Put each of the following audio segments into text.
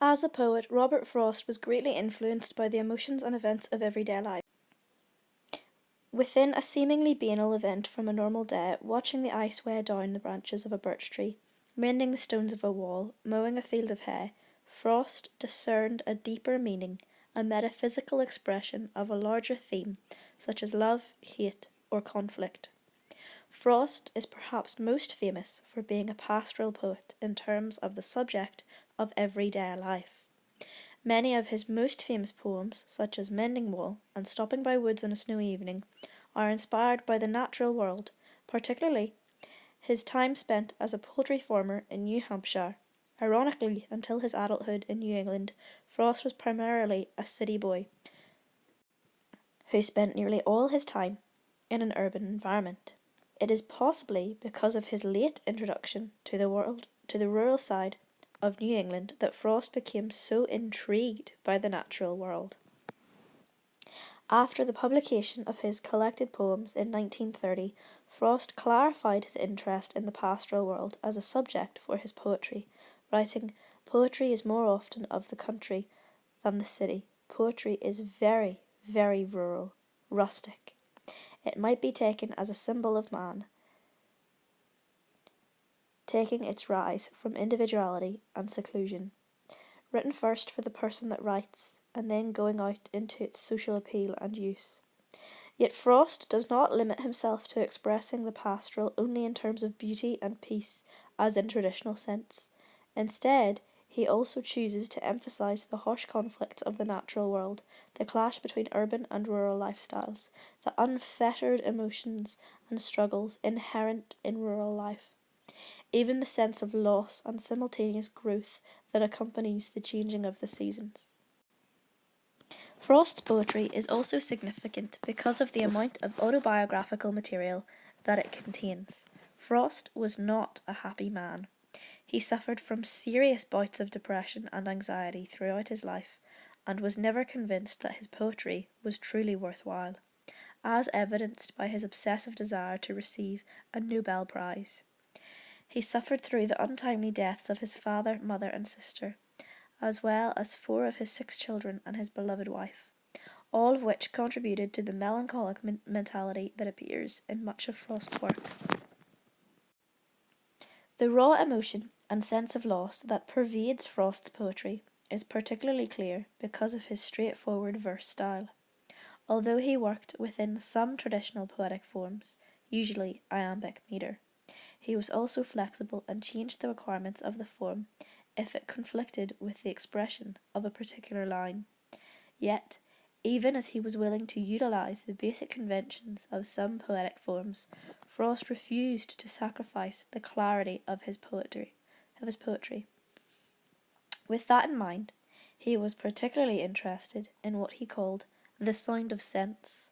As a poet, Robert Frost was greatly influenced by the emotions and events of everyday life. Within a seemingly banal event from a normal day, watching the ice weigh down the branches of a birch tree, mending the stones of a wall, mowing a field of hay, Frost discerned a deeper meaning, a metaphysical expression of a larger theme, such as love, hate, or conflict. Frost is perhaps most famous for being a pastoral poet in terms of the subject of everyday life. Many of his most famous poems, such as Mending Wall and Stopping by Woods on a Snowy Evening, are inspired by the natural world, particularly his time spent as a poultry farmer in New Hampshire. Ironically, until his adulthood in New England, Frost was primarily a city boy who spent nearly all his time in an urban environment. It is possibly because of his late introduction to the rural side of New England that Frost became so intrigued by the natural world. After the publication of his collected poems in 1930, Frost clarified his interest in the pastoral world as a subject for his poetry, writing, "Poetry is more often of the country than the city. Poetry is very, very rural, rustic. It might be taken as a symbol of man, taking its rise from individuality and seclusion, written first for the person that writes, and then going out into its social appeal and use." Yet Frost does not limit himself to expressing the pastoral only in terms of beauty and peace, as in traditional sense. Instead, he also chooses to emphasize the harsh conflicts of the natural world, the clash between urban and rural lifestyles, the unfettered emotions and struggles inherent in rural life, even the sense of loss and simultaneous growth that accompanies the changing of the seasons. Frost's poetry is also significant because of the amount of autobiographical material that it contains. Frost was not a happy man. He suffered from serious bouts of depression and anxiety throughout his life, and was never convinced that his poetry was truly worthwhile, as evidenced by his obsessive desire to receive a Nobel Prize. He suffered through the untimely deaths of his father, mother, and sister, as well as 4 of his 6 children and his beloved wife, all of which contributed to the melancholic mentality that appears in much of Frost's work. The raw emotion and sense of loss that pervades Frost's poetry is particularly clear because of his straightforward verse style. Although he worked within some traditional poetic forms, usually iambic metre, he was also flexible and changed the requirements of the form if it conflicted with the expression of a particular line. Yet, even as he was willing to utilize the basic conventions of some poetic forms, Frost refused to sacrifice the clarity of his poetry. With that in mind, he was particularly interested in what he called the sound of sense,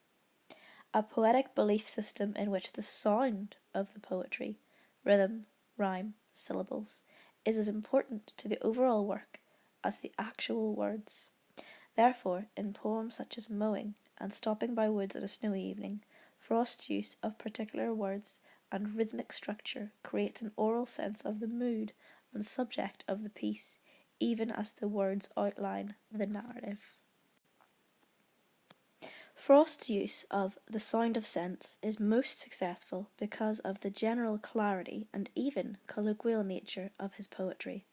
a poetic belief system in which the sound of the poetry, rhythm, rhyme, syllables, is as important to the overall work as the actual words. Therefore, in poems such as Mowing and Stopping by Woods on a Snowy Evening, Frost's use of particular words and rhythmic structure creates an oral sense of the mood and subject of the piece, even as the words outline the narrative. Frost's use of the sound of sense is most successful because of the general clarity and even colloquial nature of his poetry.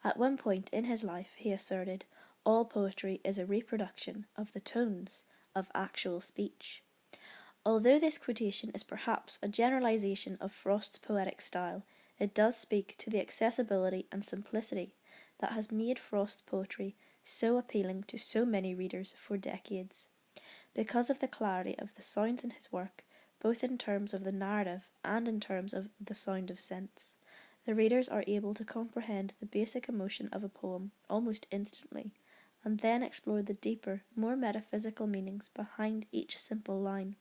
At one point in his life, he asserted, "All poetry is a reproduction of the tones of actual speech." Although this quotation is perhaps a generalization of Frost's poetic style, it does speak to the accessibility and simplicity that has made Frost's poetry so appealing to so many readers for decades. Because of the clarity of the sounds in his work, both in terms of the narrative and in terms of the sound of sense, the readers are able to comprehend the basic emotion of a poem almost instantly, and then explore the deeper, more metaphysical meanings behind each simple line.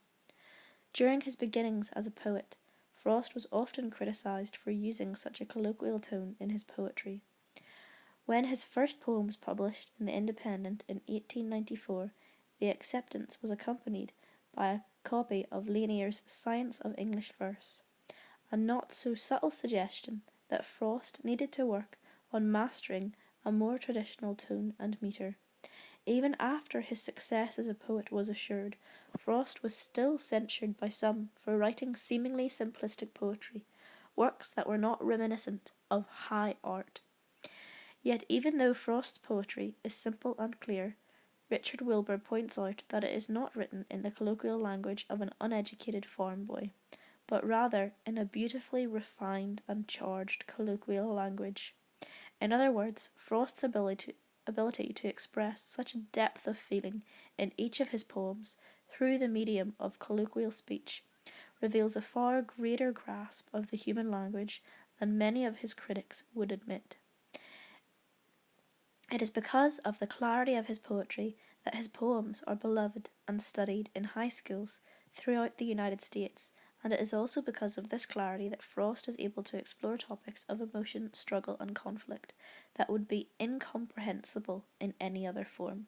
During his beginnings as a poet, Frost was often criticized for using such a colloquial tone in his poetry. When his first poem was published in The Independent in 1894, the acceptance was accompanied by a copy of Lanier's Science of English Verse, a not so subtle suggestion that Frost needed to work on mastering a more traditional tone and metre. Even after his success as a poet was assured, Frost was still censured by some for writing seemingly simplistic poetry, works that were not reminiscent of high art. Yet even though Frost's poetry is simple and clear, Richard Wilbur points out that it is not written in the colloquial language of an uneducated farm boy, but rather in a beautifully refined and charged colloquial language. In other words, Frost's ability to express such a depth of feeling in each of his poems through the medium of colloquial speech reveals a far greater grasp of the human language than many of his critics would admit. It is because of the clarity of his poetry that his poems are beloved and studied in high schools throughout the United States, and it is also because of this clarity that Frost is able to explore topics of emotion, struggle, and conflict that would be incomprehensible in any other form.